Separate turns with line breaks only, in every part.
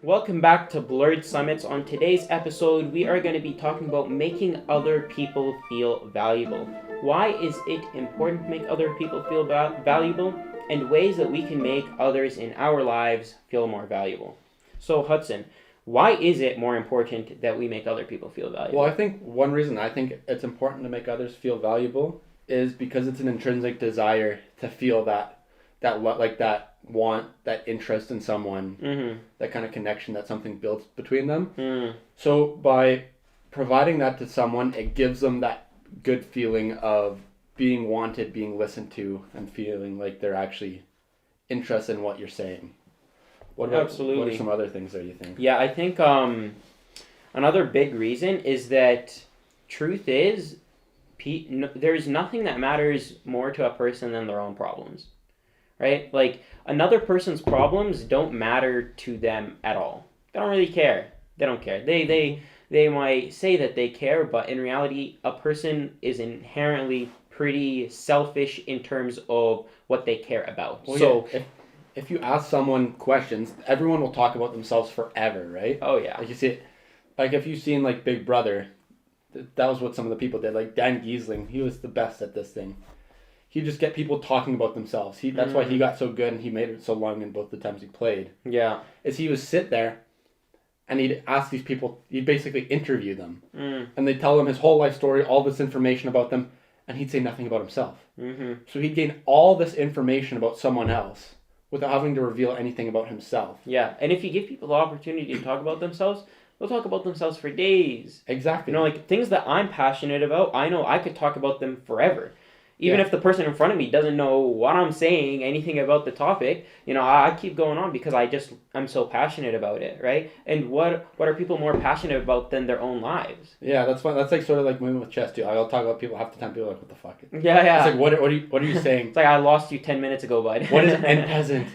Welcome back to Blurred Summits. On today's episode, we are going to be talking about making other people feel valuable. Why is it important to make other people feel valuable, and ways that we can make others in our lives feel more valuable. So, Hudson, why is it more important that we make other people feel valuable?
Well, I think one reason I think it's important to make others feel valuable is because it's an intrinsic desire to feel that want, that interest in someone, that kind of connection that something builds between them. So by providing that to someone, it gives them that good feeling of being wanted, being listened to, and feeling like they're actually interested in what you're saying. What are some other things that you think?
Yeah, I think another big reason is that truth is there's nothing that matters more to a person than their own problems, right? Like, another person's problems don't matter to them at all. They don't really care. They don't care. They might say that they care, but in reality, a person is inherently pretty selfish in terms of what they care about.
Well, so yeah, if you ask someone questions, everyone will talk about themselves forever, right?
Oh yeah.
Like you see, like if you've seen like Big Brother, that was what some of the people did. Like Dan Giesling, he was the best at this thing. He'd just get people talking about themselves. That's why he got so good and he made it so long in both the times he played.
Yeah.
Is he would sit there and he'd ask these people, he'd basically interview them. And they'd tell him his whole life story, all this information about them, and he'd say nothing about himself. So he'd gain all this information about someone else without having to reveal anything about himself.
Yeah, and if you give people the opportunity to talk about themselves, they'll talk about themselves for days.
Exactly.
You know, like things that I'm passionate about, I know I could talk about them forever. Even if the person in front of me doesn't know what I'm saying, anything about the topic, you know, I keep going on because I'm so passionate about it, right? And what are people more passionate about than their own lives?
Yeah, that's fun. That's like sort of like moving with chess too. I'll talk about people half the time. People are like, what the fuck?
Yeah.
It's like, what are you saying?
It's like, I lost you 10 minutes ago, bud.
What is an peasant?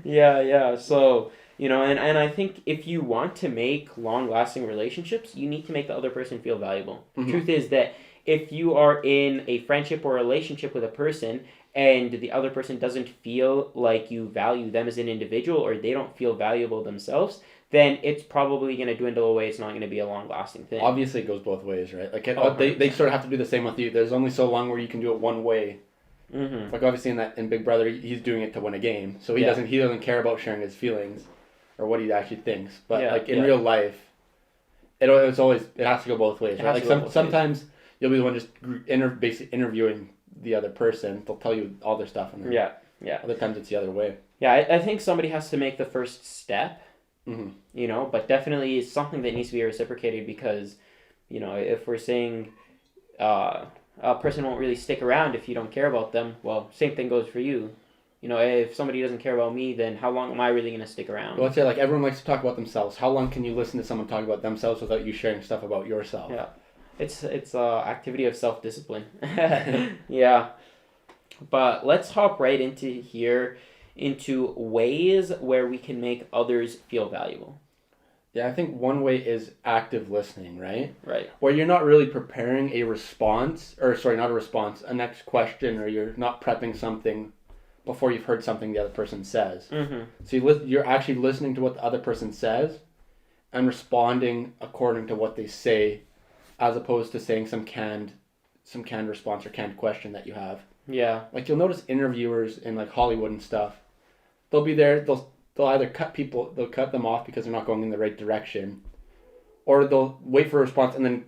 Yeah. So, you know, and I think if you want to make long-lasting relationships, you need to make the other person feel valuable. Truth is that if you are in a friendship or a relationship with a person and the other person doesn't feel like you value them as an individual or they don't feel valuable themselves, then it's probably going to dwindle away. It's not going to be a long-lasting thing.
Obviously, it goes both ways, right? Like they sort of have to do the same with you. There's only so long where you can do it one way. Like obviously in Big Brother, he's doing it to win a game, so he doesn't care about sharing his feelings or what he actually thinks. But in real life, it has to go both ways, right? Like sometimes you'll be the one just basically interviewing the other person. They'll tell you all their stuff. And
yeah.
Other times it's the other way.
Yeah, I think somebody has to make the first step, you know, but definitely it's something that needs to be reciprocated because, you know, if we're saying a person won't really stick around if you don't care about them, well, same thing goes for you. You know, if somebody doesn't care about me, then how long am I really going to stick around?
Well, let's say, like, everyone likes to talk about themselves. How long can you listen to someone talk about themselves without you sharing stuff about yourself?
Yeah. It's activity of self-discipline. Yeah. But let's hop right into ways where we can make others feel valuable.
Yeah, I think one way is active listening, right?
Right.
Where you're not really preparing a next question, or you're not prepping something before you've heard something the other person says. So you're actually listening to what the other person says and responding according to what they say, as opposed to saying some canned response or canned question that you have.
Yeah.
Like you'll notice interviewers in like Hollywood and stuff, they'll be there, they'll either cut them off because they're not going in the right direction, or they'll wait for a response and then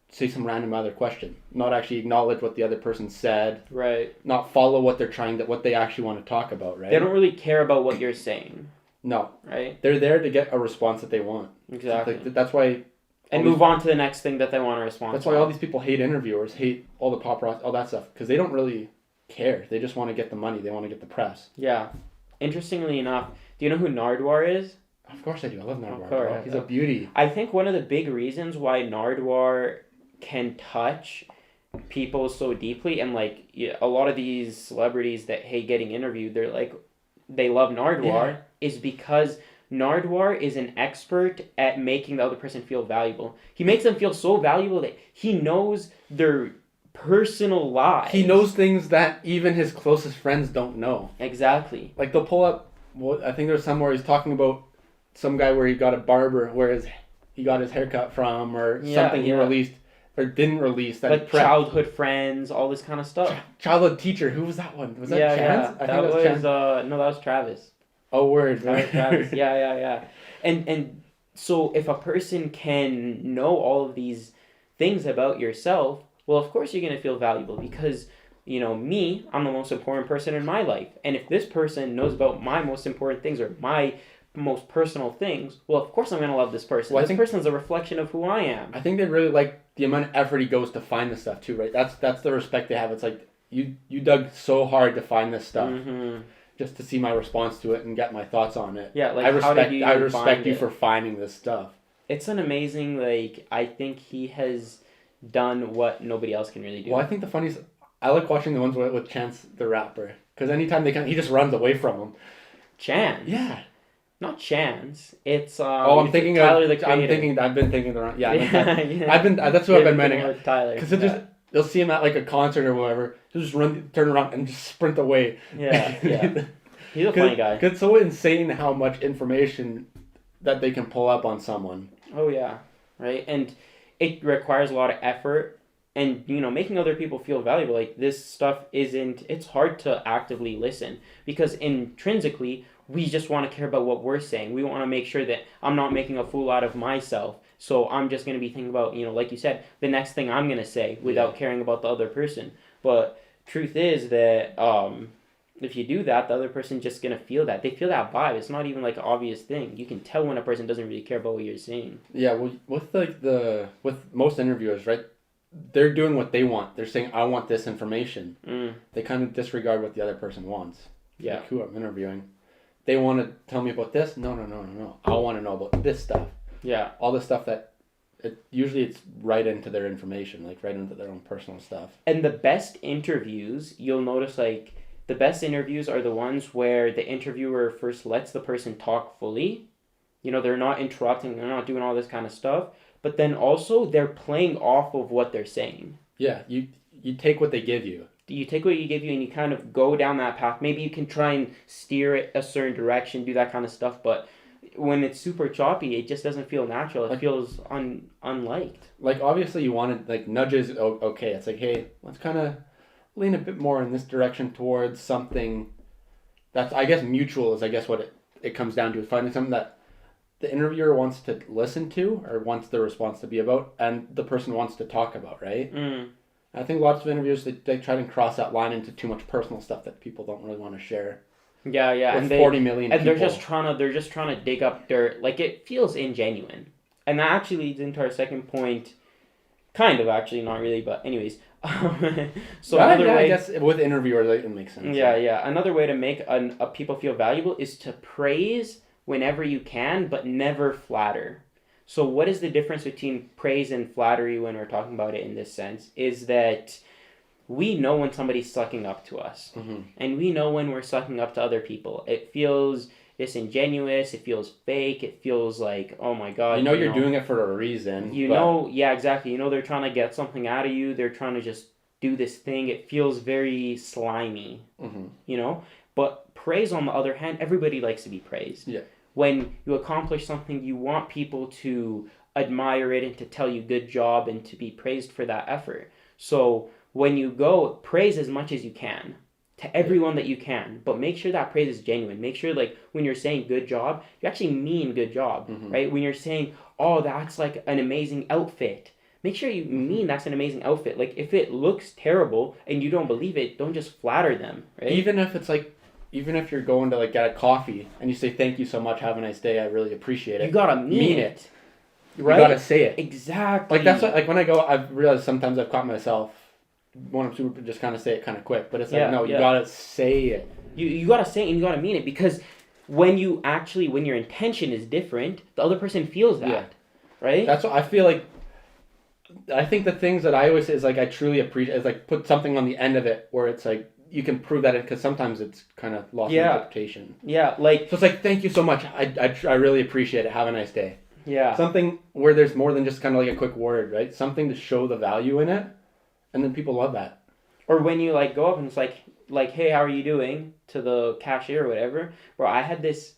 say some random other question, not actually acknowledge what the other person said.
Right.
Not follow what they actually want to talk about, right?
They don't really care about what you're saying.
No.
Right?
They're there to get a response that they want.
Exactly.
That's why...
And move on to the next thing that they want to respond to.
That's why all these people hate interviewers, hate all the paparazzi, all that stuff, because they don't really care. They just want to get the money. They want to get the press.
Yeah. Interestingly enough, do you know who Nardwuar is?
Of course I do. I love Nardwuar.
Of course.
He's a beauty.
I think one of the big reasons why Nardwuar can touch people so deeply, and like a lot of these celebrities that hate getting interviewed, they love Nardwuar, is because Nardwuar is an expert at making the other person feel valuable. He makes them feel so valuable that he knows their personal lives.
He knows things that even his closest friends don't know.
Exactly.
Like they'll pull up, I think there's somewhere he's talking about some guy where he got a barber where he got his haircut from, or something he released or didn't release. That
like childhood friends, all this kind of stuff.
Childhood teacher. Who was that one? Was that Chance?
Yeah.
I
that
think
was
Chance.
no, that was Travis.
Oh, word.
That was Travis. Yeah. And so if a person can know all of these things about yourself, well, of course you're gonna feel valuable because, you know, me, I'm the most important person in my life. And if this person knows about my most important things or my most personal things, well, of course I'm going to love this person. Well, this person's a reflection of who I am.
I think they really like the amount of effort he goes to find this stuff too, right? That's the respect they have. It's like, you dug so hard to find this stuff just to see my response to it and get my thoughts on it.
Yeah, like
I respect you for finding this stuff.
It's an amazing, like, I think he has done what nobody else can really do.
Well, I think the funniest, I like watching the ones with Chance the rapper, because anytime he just runs away from them.
Chance?
Yeah.
Not Chance. It's
I'm thinking
Tyler the Creator.
I've been thinking the wrong. Yeah.
Yeah.
I've been. That's what I've been meaning.
With Tyler.
Because they'll see him at like a concert or whatever. He'll just turn around and just sprint away.
Yeah. He's a funny guy.
It's so insane how much information that they can pull up on someone.
Oh yeah, right. And it requires a lot of effort. And, you know, making other people feel valuable, like, this stuff it's hard to actively listen because intrinsically, we just want to care about what we're saying. We want to make sure that I'm not making a fool out of myself. So I'm just going to be thinking about, you know, like you said, the next thing I'm going to say without caring about the other person. But truth is that if you do that, the other person's just going to feel that. They feel that vibe. It's not even like an obvious thing. You can tell when a person doesn't really care about what you're saying.
Yeah, well, with most interviewers, right? They're doing what they want. They're saying, I want this information. They kind of disregard what the other person wants.
Yeah.
Like who I'm interviewing. They want to tell me about this? No. I want to know about this stuff.
Yeah.
All the stuff that, usually it's right into their information, like right into their own personal stuff.
And the best interviews, you'll notice, like, the best interviews are the ones where the interviewer first lets the person talk fully. You know, they're not interrupting, they're not doing all this kind of stuff. But then also, they're playing off of what they're saying.
Yeah, you take what they give you.
You take what you give you and you kind of go down that path. Maybe you can try and steer it a certain direction, do that kind of stuff. But when it's super choppy, it just doesn't feel natural. It feels unliked. Like,
obviously, you want to, like, nudges, okay. It's like, hey, let's kind of lean a bit more in this direction towards something that's, I guess, mutual is, I guess, what it comes down to. Finding something that the interviewer wants to listen to or wants the response to be about and the person wants to talk about, right? I think lots of interviews, they try to cross that line into too much personal stuff that people don't really want to share.
Yeah.
With 40 million people.
And they're just trying to dig up dirt. Like, it feels ingenuine. And that actually leads into our second point. Kind of, actually, not really, but anyways. So another way,
I guess with interviewers, it makes sense.
Yeah. Another way to make a people feel valuable is to praise whenever you can, but never flatter. So what is the difference between praise and flattery when we're talking about it in this sense? Is that we know when somebody's sucking up to us. And we know when we're sucking up to other people. It feels disingenuous. It feels fake. It feels like, oh my God.
You know you're doing it for a reason.
Yeah, exactly. You know they're trying to get something out of you. They're trying to just do this thing. It feels very slimy, you know? But praise, on the other hand, everybody likes to be praised.
Yeah.
When you accomplish something, you want people to admire it and to tell you good job and to be praised for that effort. So when you go, praise as much as you can to everyone that you can, but make sure that praise is genuine. Make sure, like, when you're saying good job, you actually mean good job, right? When you're saying, oh, that's like an amazing outfit, make sure you mean that's an amazing outfit. Like, if it looks terrible and you don't believe it, don't just flatter them, right?
Even if you're going to, like, get a coffee and you say, thank you so much, have a nice day, I really appreciate it.
You gotta mean it. Right?
You gotta say it.
Exactly.
Like, that's what, like, when I go, I've realized sometimes I've caught myself wanting to just kind of say it kind of quick. But it's like, no, you gotta say it.
You gotta say it and you gotta mean it, because when your intention is different, the other person feels that, right?
That's what I feel like. I think the things that I always say is, like, I truly appreciate is, like, put something on the end of it where it's like, you can prove that because sometimes it's kind of lost in interpretation.
Yeah, like...
So it's like, thank you so much. I really appreciate it. Have a nice day.
Yeah.
Something where there's more than just kind of like a quick word, right? Something to show the value in it. And then people love that.
Or when you, like, go up and it's like, hey, how are you doing? To the cashier or whatever. Bro, I had this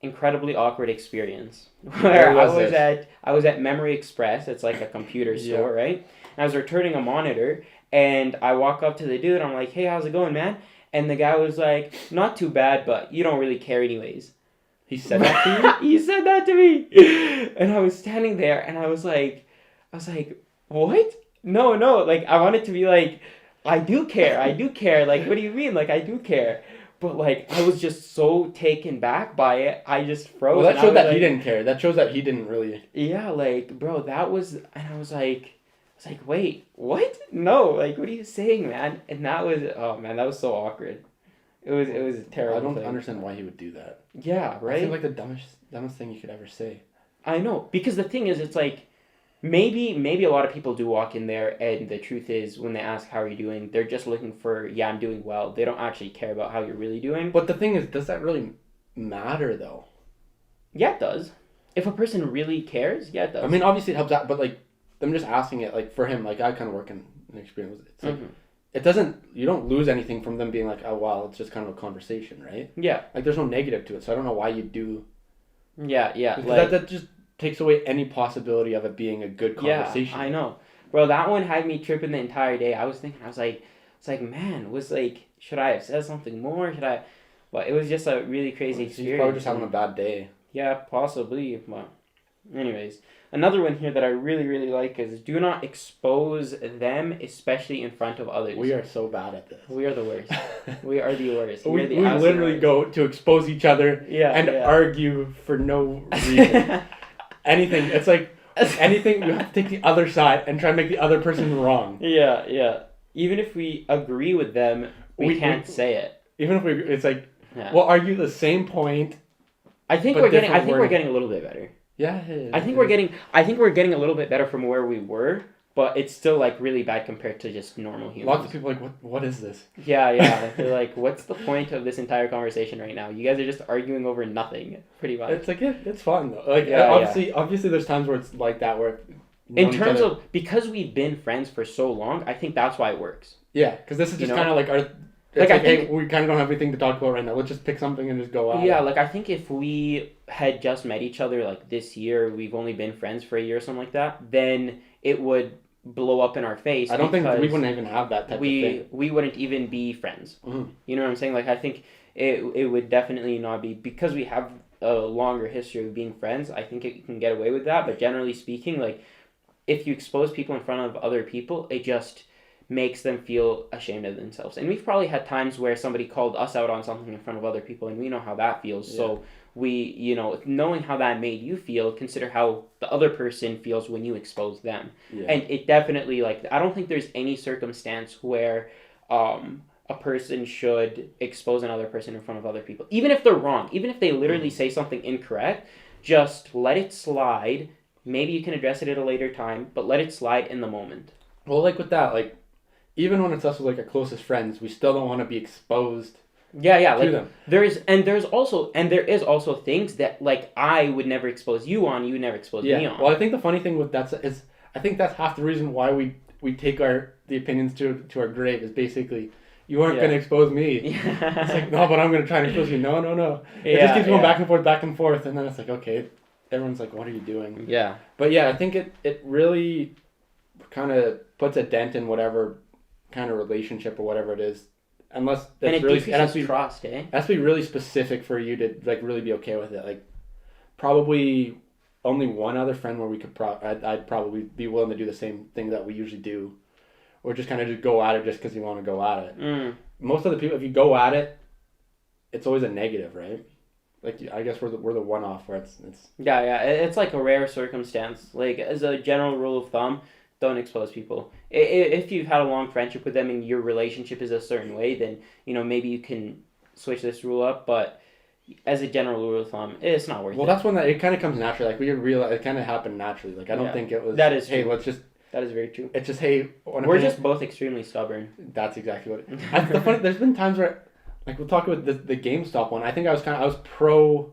incredibly awkward experience where
Where
I was at Memory Express. It's like a computer store, right? And I was returning a monitor, and I walk up to the dude. I'm like, "Hey, how's it going, man?" And the guy was like, "Not too bad, but you don't really care anyways."
He said that to
you? He said that to me, and I was standing there, and I was like, "What? No, no!" Like I wanted to be like, "I do care. Like, what do you mean? Like, I do care." But like I was just so taken back by it, I just froze.
Well, that showed that
like,
he didn't care. That shows that he didn't really.
Yeah, like bro, that was, and I was like, wait, what? No, like what are you saying, man? And that was, oh man, that was so awkward. It was a terrible.
I don't
thing.
understand why he would do that.
Yeah, right.
I feel like the dumbest thing you could ever say.
I know, because the thing is, it's like. Maybe a lot of people do walk in there, and the truth is, when they ask how are you doing, they're just looking for, yeah, I'm doing well. They don't actually care about how you're really doing.
But the thing is, does that really matter though?
Yeah, it does. If a person really cares, yeah, it does.
I mean, obviously it helps out, but like, I'm just asking it. Like for him, like I kind of work in an experience. It's like it doesn't. You don't lose anything from them being like, oh wow, it's just kind of a conversation, right?
Yeah.
Like there's no negative to it, so I don't know why you do.
Yeah.
Because like, that just takes away any possibility of it being a good conversation.
Yeah, I know. Bro, that one had me tripping the entire day. I was like, man, should I have said something more? Well, it was just a really crazy experience.
He's probably just having a bad day.
Yeah, possibly. Well, anyways, another one here that I really, really like is do not expose them, especially in front of others.
We are so bad at this.
We are the worst. We are the worst.
We literally go to expose each other and argue for no reason. Anything. It's like anything, you have to take the other side and try to make the other person wrong.
Yeah. Even if we agree with them, we can't say it.
Even if it's like, we'll argue the same point.
I think we're getting a little bit better.
Yeah.
I think we're getting a little bit better from where we were, but it's still like really bad compared to just normal humans.
Lots of people are like, what is this?
Yeah. They're like, what's the point of this entire conversation right now? You guys are just arguing over nothing, pretty much.
It's like it's fun though. Like obviously there's times where it's like that where
in terms of because we've been friends for so long, I think that's why it works.
Yeah, because this is just kind of like our. Like I think we kind of don't have anything to talk about right now. Let's just pick something and just go out.
Yeah, like I think if we had just met each other like this year, we've only been friends for a year or something like that, then it would blow up in our face.
I don't think we wouldn't even have that type of thing.
We wouldn't even be friends. Mm-hmm. You know what I'm saying? Like I think it would definitely not be, because we have a longer history of being friends. I think it can get away with that, but generally speaking, like if you expose people in front of other people, it just makes them feel ashamed of themselves. And we've probably had times where somebody called us out on something in front of other people, and we know how that feels. Yeah. So we, knowing how that made you feel, consider how the other person feels when you expose them. Yeah. And it definitely, like, I don't think there's any circumstance where a person should expose another person in front of other people. Even if they're wrong, even if they literally say something incorrect, just let it slide. Maybe you can address it at a later time, but let it slide in the moment.
Well, like with that, like, even when it's us with like our closest friends, we still don't want to be exposed.
Yeah,
to
like
them.
there is also things that like I would never expose you on, you would never expose me on.
Well, I think the funny thing with that is I think that's half the reason why we take the opinions to our grave is basically you aren't going to expose me. Yeah. It's like, no, but I'm going to try and expose you. No. It just keeps going back and forth, and then it's like, okay, everyone's like, what are you doing?
Yeah.
But yeah, I think it really kind of puts a dent in whatever kind of relationship or whatever it is, unless
and it really has to be trust, eh?
It has to be really specific for you to like really be okay with it. Like probably only one other friend where we could I'd probably be willing to do the same thing that we usually do, or just kind of just go at it just because you want to go at it. Most of the people, if you go at it, it's always a negative, right? Like I guess we're the one-off where it's
it's like a rare circumstance. Like as a general rule of thumb, don't expose people. If you've had a long friendship with them and your relationship is a certain way, then maybe you can switch this rule up. But as a general rule of thumb, it's not worth it.
Well, that's when it kind of comes naturally. Like we realize it kind of happened naturally. Like I don't think it was.
That is
hey,
true.
let's just.
That is very true.
It's just hey.
We're just both extremely stubborn.
That's exactly what it is. There's been times where, like we'll talk about the GameStop one. I think I was pro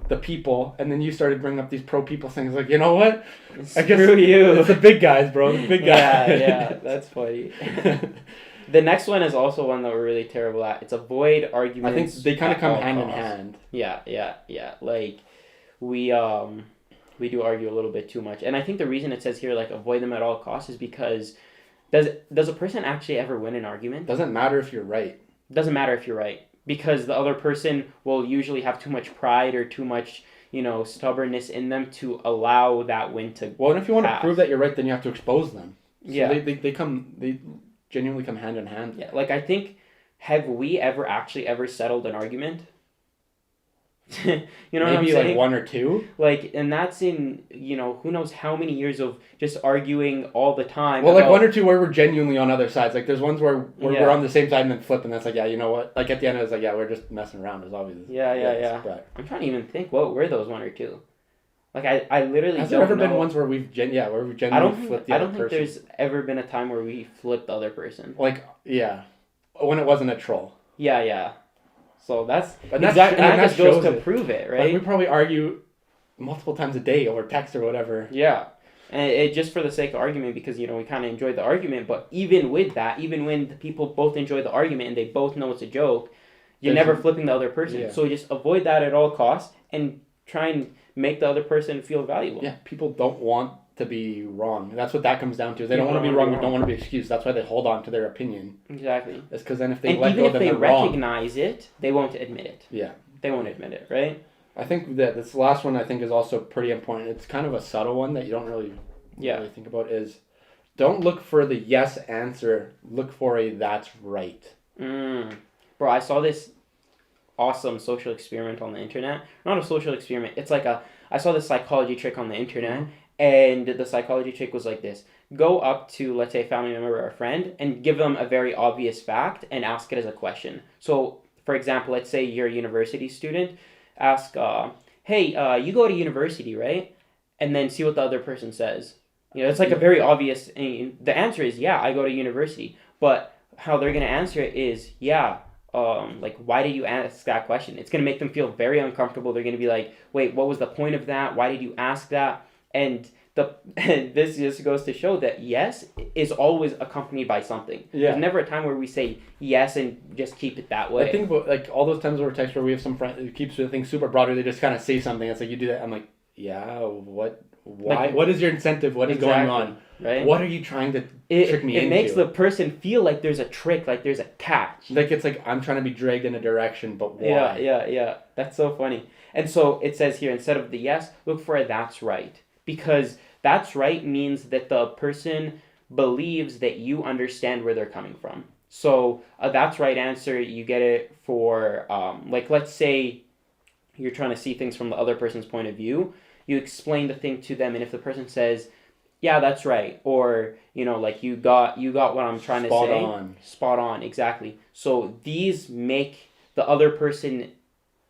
the people, and then you started bringing up these pro people things. Like, you know what?
Screw you.
It's the big guys, bro. The big guys.
Yeah, that's funny. The next one is also one that we're really terrible at. It's avoid
I
arguments.
think they kind of
at
come
all
hand in
costs.
hand.
Yeah. Like we do argue a little bit too much, and I think the reason it says here like avoid them at all costs is because does a person actually ever win an argument?
Doesn't matter if you're right.
Doesn't matter if you're right, because the other person will usually have too much pride or too much, stubbornness in them to allow that win to
Well, and if you want to
pass.
prove that you're right, then you have to expose them. So
Yeah.
they genuinely come hand in hand.
Yeah, like I think, have we ever settled an argument? You know what I'm
Maybe
saying?
like one or two.
Like, and that's in, who knows how many years of just arguing all the time.
Well, like
about-
one or two where we're genuinely on other sides. Like there's ones where
Yeah.
we're on the same side and then flip, and that's like, yeah, you know what? Like at the end, it was like, yeah, we're just messing around. It's obvious.
Yeah.
But
I'm trying to even think, what were those one or two? Like, I literally
has
don't
there ever
know.
been ones where we've genuinely flipped the
I
other
don't think
person?
there's ever been a time where we flipped the other person.
Like, yeah, when it wasn't a troll.
Yeah. So that's
But
exactly, and that just goes
shows
to
it.
prove it,
Like, we
right?
probably argue multiple times a day over text or whatever.
Yeah. And it just for the sake of argument, because we kind of enjoyed the argument, but even with that, even when the people both enjoy the argument and they both know it's a joke, you're
There's-
never flipping the other person.
Yeah.
So just avoid that at all costs and try and make the other person feel valuable.
Yeah, people don't want to be wrong. That's what that comes down to. They
People
don't want to be
don't
wrong.
wanna
They
be
don't want to be excused. That's why they hold on to their opinion.
Exactly.
It's because then if they
And
let
even
go,
if
then
they
they're wrong.
recognize it, they won't admit it.
Yeah.
They won't admit it, right?
I think that this last one I think is also pretty important. It's kind of a subtle one that you don't really think about is don't look for the yes answer. Look for a that's right.
Bro, I saw this awesome social experiment on the internet. Not a social experiment. It's like I saw this psychology trick on the internet, and the psychology trick was like this. Go up to, let's say, a family member or a friend and give them a very obvious fact and ask it as a question. So, for example, let's say you're a university student. Ask, hey, you go to university, right? And then see what the other person says. It's like a very obvious, and the answer is, yeah, I go to university. But how they're going to answer it is, yeah, like, why did you ask that question? It's going to make them feel very uncomfortable. They're going to be like, wait, what was the point of that? Why did you ask that? And this just goes to show that yes is always accompanied by something.
Yeah.
There's never a time where we say yes and just keep it that way.
I think about like all those times where text where we have some friend who keeps things super broad, or they just kind of say something. It's like you do that. I'm like, yeah, what? Why?
Like,
what is your incentive? What is going on?
Right?
What are you trying to trick me into?
It makes the person feel like there's a trick, like there's a catch.
Like it's like I'm trying to be dragged in a direction, but why?
Yeah. That's so funny. And so it says here, instead of the yes, look for a that's right. Because that's right means that the person believes that you understand where they're coming from. So a that's right answer, you get it for, like, let's say you're trying to see things from the other person's point of view. You explain the thing to them, and if the person says, yeah, that's right, or, like, you got what I'm trying to say. Spot on, exactly. So these make the other person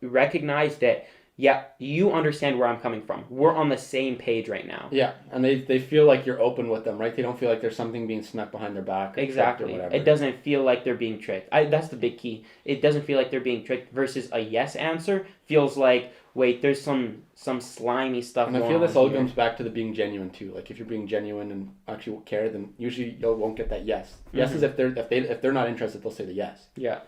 recognize that, yeah, you understand where I'm coming from. We're on the same page right now.
Yeah, and they feel like you're open with them, right? They don't feel like there's something being snuck behind their back. Or
Exactly.
Or whatever.
It doesn't feel like they're being tricked. That's the big key. It doesn't feel like they're being tricked versus a yes answer feels like, wait, there's some slimy stuff
and
going on.
I feel this all
here.
comes back to the being genuine too. Like if you're being genuine and actually care, then usually you won't get that yes. Yes is if they're not interested, they'll say the yes.
Yeah.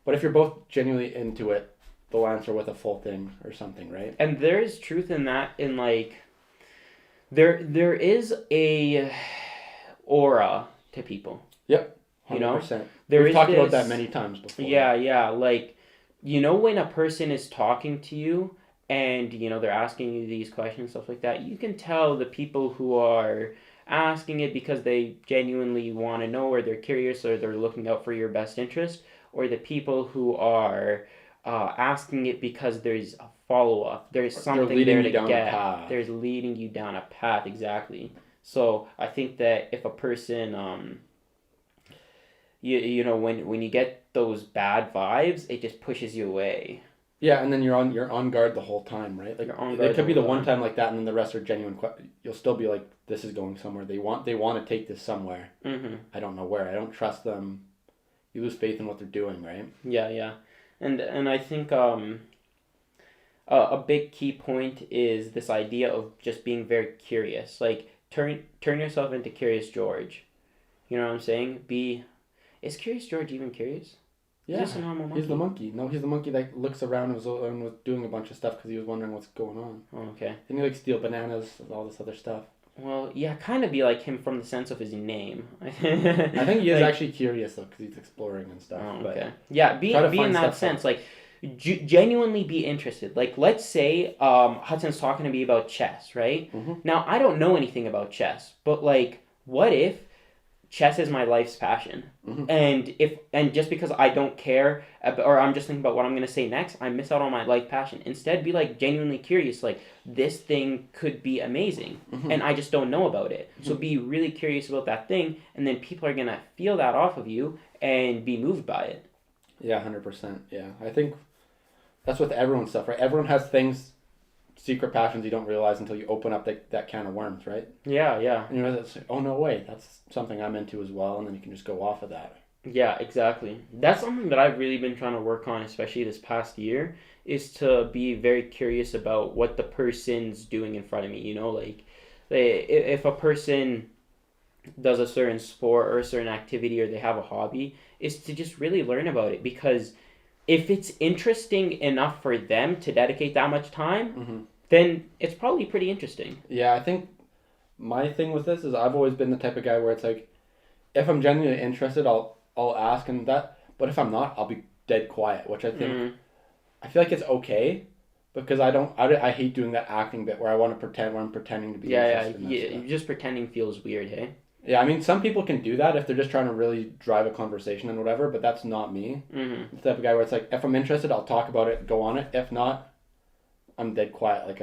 But if you're both genuinely into it, they'll answer with a full thing or something, right?
And there is truth in that, in like, there is a aura to people.
Yep. 100%.
You know?
We've talked about
this-
that many times before.
Yeah. Like, when a person is talking to you and, they're asking you these questions, stuff like that, you can tell the people who are asking it because they genuinely want to know, or they're curious, or they're looking out for your best interest, or the people who are asking it because there's a follow-up. There's something there to get. There's leading you down a path, exactly. So I think that if a person, when you get those bad vibes, it just pushes you away.
Yeah, and then you're on guard the whole time, right? Like
You're on
there
guard
could be
the
the
whole
one time like that, and then the rest are genuine. You'll still be like, this is going somewhere. They want to take this somewhere.
Mm-hmm.
I don't know where. I don't trust them. You lose faith in what they're doing, right?
Yeah. And I think a big key point is this idea of just being very curious. Like turn yourself into Curious George. You know what I'm saying? Is Curious George even curious?
Yeah,
Is this a normal monkey?
he's the monkey. No, he's the monkey that looks around and was doing a bunch of stuff because he was wondering what's going on.
Oh, okay.
And he like steal bananas and all this other stuff.
Well, yeah, kind of be like him from the sense of his name.
I think he is
like,
actually curious though, because he's exploring and stuff.
Oh,
but
okay. Yeah, be in that sense, like genuinely be interested. Like, let's say Hudson's talking to me about chess, right?
Mm-hmm.
Now I don't know anything about chess, but like, what if chess is my life's passion, and just because I don't care or I'm just thinking about what I'm gonna say next, I miss out on my life passion. Instead, be like genuinely curious, like this thing could be amazing, and I just don't know about it. So be really curious about that thing, and then people are gonna feel that off of you and be moved by it.
Yeah, 100%. Yeah, I think that's with everyone's stuff, right? Everyone has things, secret passions you don't realize until you open up that can of worms, right?
Yeah.
And you realize, oh no way, that's something I'm into as well, and then you can just go off of that.
Yeah, exactly. That's something that I've really been trying to work on, especially this past year, is to be very curious about what the person's doing in front of me. You know, like if a person does a certain sport or a certain activity or they have a hobby, is to just really learn about it, because if it's interesting enough for them to dedicate that much time, then it's probably pretty interesting.
Yeah, I think my thing with this is I've always been the type of guy where it's like, if I'm genuinely interested, I'll ask and that. But if I'm not, I'll be dead quiet, which I think I feel like it's okay, because I hate doing that acting bit where I want to pretend where I'm pretending to be interested in that stuff.
Just pretending feels weird, hey?
Yeah, I mean, some people can do that if they're just trying to really drive a conversation and whatever, but that's not me. The type of guy where it's like, if I'm interested, I'll talk about it, go on it. If not, I'm dead quiet. Like,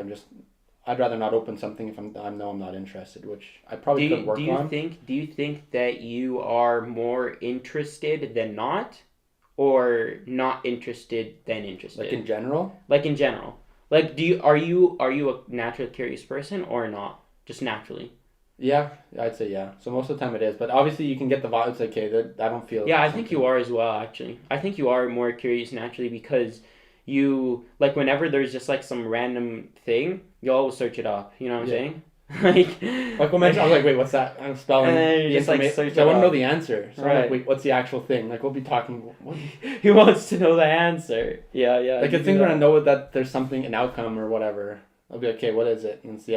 I'd rather not open something if I know I'm not interested, which I probably could work on.
Do you think that you are more interested than not, or not interested than interested?
Like in general?
Like in general. Like, are you a naturally curious person or not? Just naturally.
Yeah, I'd say yeah. So most of the time it is, but obviously you can get the vibe. It's like, okay, that I don't feel.
Yeah, I think you are as well. Actually, I think you are more curious naturally, because you like whenever there's just like some random thing, you always search it up. You know what I'm saying?
like when I was like, wait, what's that? I'm spelling.
And then you just like search it
I want to
up.
know the answer. So I'm like, wait, what's the actual thing? Like we'll be talking. What?
He wants to know the answer. Yeah.
Like the thing when I know that there's something, an outcome or whatever, I'll be like, okay, what is it? And it's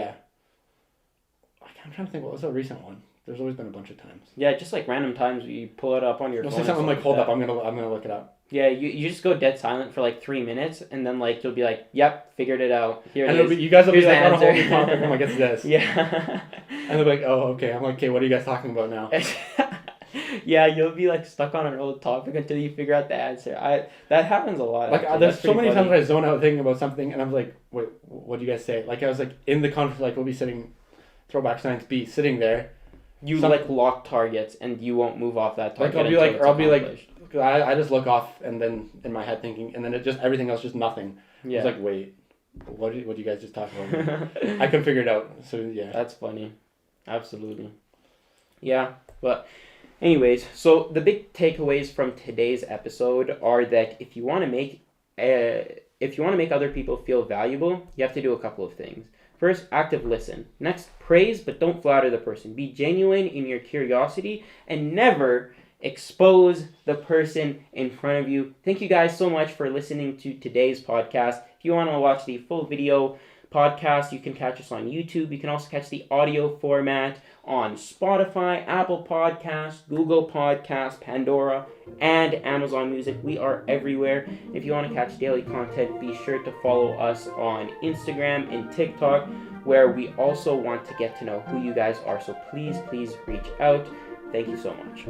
I'm trying to think, what was a recent one? There's always been a bunch of times.
Yeah, just like random times you pull it up on your phone.
Something I'm like, hold up, I'm gonna look it up.
Yeah, you just go dead silent for like 3 minutes, and then like you'll be like, yep, figured it out. Here it is.
You guys will
Here's
be like on a whole
answer.
new topic. I'm like, it's this.
Yeah.
And they'll be like, oh, okay. I'm like, okay, what are you guys talking about now?
Yeah, you'll be like stuck on an old topic until you figure out the answer. That happens a lot.
Like there's so many times I zone out thinking about something, and I'm like, wait, what do you guys say? Like I was like in the conference, like we'll be sitting, Throwback Science B, sitting there.
You like lock targets, and you won't move off that target.
Like I'll be like, I just look off, and then in my head thinking, and then it just everything else just nothing. Yeah. It's like, wait, what do you guys just talk about? I can figure it out. So yeah.
That's funny. Absolutely. Yeah, but anyways, so the big takeaways from today's episode are that if you want to make other people feel valuable, you have to do a couple of things. First, active listen. Next, praise but don't flatter the person. Be genuine in your curiosity and never expose the person in front of you. Thank you guys so much for listening to today's podcast. If you want to watch the full video podcast, you can catch us on YouTube. You can also catch the audio format on Spotify, Apple Podcasts, Google Podcasts, Pandora, and Amazon Music. We are everywhere. If you want to catch daily content, be sure to follow us on Instagram and TikTok, where we also want to get to know who you guys are. So please reach out. Thank you so much.